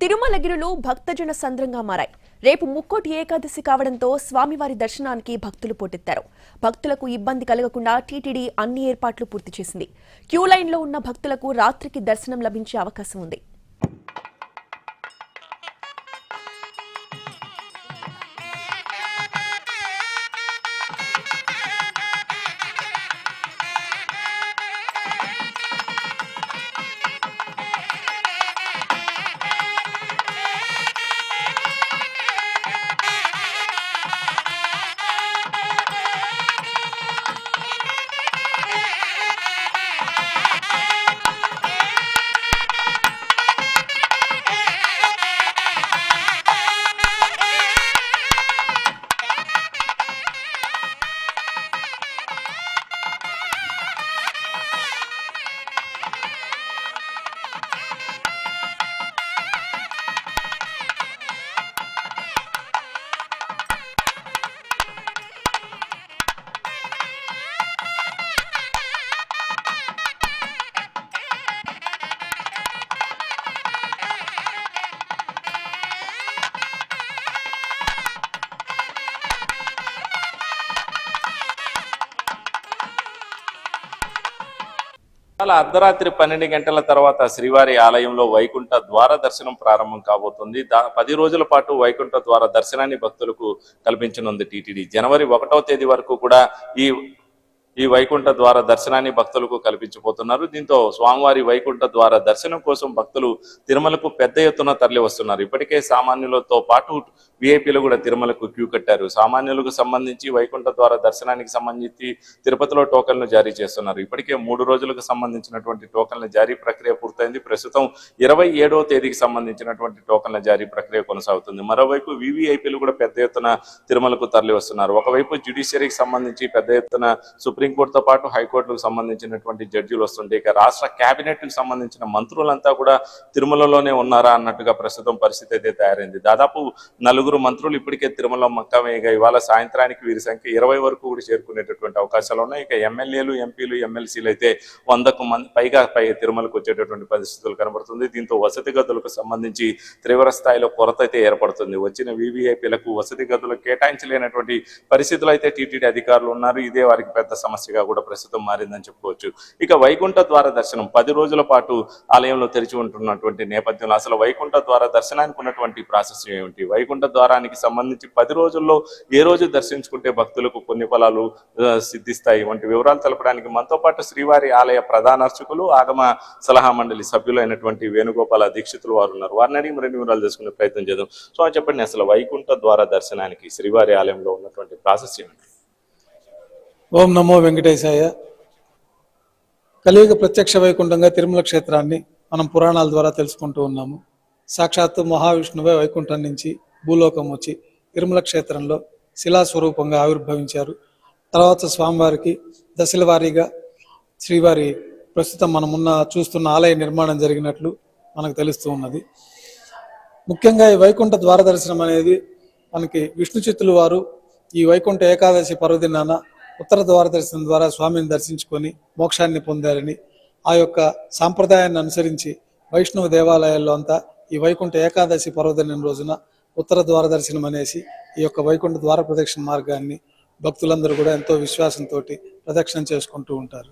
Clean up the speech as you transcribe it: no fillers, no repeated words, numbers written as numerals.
తిరుమలగిరులు భక్తజన సంద్రంగా మారాయి. రేపు ముక్కోటి ఏకాదశి కావడంతో స్వామివారి దర్శనానికి భక్తులు పోటెత్తారు. భక్తులకు ఇబ్బంది కలగకుండా టీటీడీ అన్ని ఏర్పాట్లు పూర్తి చేసింది. క్యూ లైన్లో ఉన్న భక్తులకు రాత్రికి దర్శనం లభించే అవకాశం ఉంది. అర్ధరాత్రి 12 గంటల తర్వాత శ్రీవారి ఆలయంలో వైకుంఠ ద్వార దర్శనం ప్రారంభం కాబోతుంది. 10 రోజుల పాటు వైకుంఠ ద్వార దర్శనాన్ని భక్తులకు కల్పించనుంది టీటీడీ. జనవరి 1వ తేదీ వరకు కూడా ఈ వైకుంఠ ద్వార దర్శనాన్ని భక్తులకు కల్పించబోతున్నారు. దీంతో స్వామివారి వైకుంఠ ద్వార దర్శనం కోసం భక్తులు తిరుమలకు పెద్ద ఎత్తున తరలి వస్తున్నారు. ఇప్పటికే సామాన్యులతో పాటు విఐపీలు కూడా తిరుమలకు క్యూ కట్టారు. సామాన్యులకు సంబంధించి వైకుంఠ ద్వార దర్శనానికి సంబంధించి తిరుపతిలో టోకన్లు జారీ చేస్తున్నారు. ఇప్పటికే 3 రోజులకు సంబంధించినటువంటి టోకన్ల జారీ ప్రక్రియ పూర్తయింది. ప్రస్తుతం 27వ తేదీకి సంబంధించినటువంటి టోకన్ల జారీ ప్రక్రియ కొనసాగుతుంది. మరోవైపు వివిఐపీలు కూడా పెద్ద ఎత్తున తిరుమలకు తరలి వస్తున్నారు. ఒకవైపు జ్యుడిషియరీకి సంబంధించి పెద్ద ఎత్తున సుప్రీంకోర్టుతో పాటు హైకోర్టుకు సంబంధించినటువంటి జడ్జిలు వస్తుంటే ఇక రాష్ట్ర కేబినెట్ కు సంబంధించిన మంత్రులంతా కూడా తిరుమలలోనే ఉన్నారా అన్నట్టుగా ప్రస్తుతం పరిస్థితి అయితే తయారైంది. దాదాపు 4 మంత్రులు ఇప్పటికే తిరుమల మక్కమేగా ఇవాళ సాయంత్రానికి వీరి సంఖ్య 20 వరకు కూడా చేరుకునేటటువంటి అవకాశాలు ఉన్నాయి. ఇక ఎమ్మెల్యేలు, ఎంపీలు, ఎమ్మెల్సీలు అయితే 100కు పైగా తిరుమలకు వచ్చేటటువంటి పరిస్థితులు కనబడుతుంది. దీంతో వసతి గదులకు సంబంధించి తీవ్ర స్థాయిలో కొరత అయితే ఏర్పడుతుంది. వచ్చిన వివిఐపీలకు వసతి గదులు కేటాయించలేనటువంటి పరిస్థితులు అయితే టీటీడీ అధికారులు ఉన్నారు. ఇదే వారికి పెద్ద సమస్యగా కూడా ప్రస్తుతం మారిందని చెప్పుకోవచ్చు. ఇక వైకుంఠ ద్వార దర్శనం 10 రోజుల పాటు ఆలయంలో తెరిచి ఉంటున్నటువంటి నేపథ్యంలో అసలు వైకుంఠ ద్వార దర్శనానికి ఉన్నటువంటి ప్రాసెస్ ఏమిటి, వైకుంఠ ద్వారానికి సంబంధించి 10 రోజుల్లో ఏ రోజు దర్శించుకుంటే భక్తులకు కొన్ని ఫలాలు సిద్ధిస్తాయి వంటి వివరాలు తెలపడానికి మనతో పాటు శ్రీవారి ఆలయ ప్రధాన అర్చకులు, ఆగమ సలహా మండలి సభ్యులైనటువంటి వేణుగోపాల దీక్షితులు వారు ఉన్నారు. వారిని అడిగి మరిన్ని వివరాలు తెలుసుకునే ప్రయత్నం చేద్దాం. సో చెప్పండి, అసలు వైకుంఠ ద్వార దర్శనానికి శ్రీవారి ఆలయంలో ఉన్నటువంటి ప్రాసెస్ ఏమిటి? ఓం నమో వెంకటేశాయ. కలియుగ ప్రత్యక్ష వైకుంఠంగా తిరుమల క్షేత్రాన్ని మనం పురాణాల ద్వారా తెలుసుకుంటూ ఉన్నాము. సాక్షాత్తు మహావిష్ణువే వైకుంఠం నుంచి భూలోకం వచ్చి తిరుమల క్షేత్రంలో శిలాస్వరూపంగా ఆవిర్భవించారు. తర్వాత స్వామివారికి దశల వారీగా శ్రీవారి ప్రస్తుతం మనమున్న చూస్తున్న ఆలయ నిర్మాణం జరిగినట్లు మనకు తెలుస్తూ ఉన్నది. ముఖ్యంగా ఈ వైకుంఠ ద్వార దర్శనం అనేది మనకి విష్ణు చిత్తులు వారు ఈ వైకుంఠ ఏకాదశి పర్వదినాన ఉత్తర ద్వార దర్శనం ద్వారా స్వామిని దర్శించుకొని మోక్షాన్ని పొందారని, ఆ యొక్క సాంప్రదాయాన్ని అనుసరించి వైష్ణవ దేవాలయాల్లో అంతా ఈ వైకుంఠ ఏకాదశి పర్వదినం రోజున ఉత్తర ద్వార దర్శనం అనేసి ఈ యొక్క వైకుంఠ ద్వార ప్రదక్షిణ మార్గాన్ని భక్తులందరూ కూడా ఎంతో విశ్వాసంతో ప్రదక్షిణం చేసుకుంటూ ఉంటారు.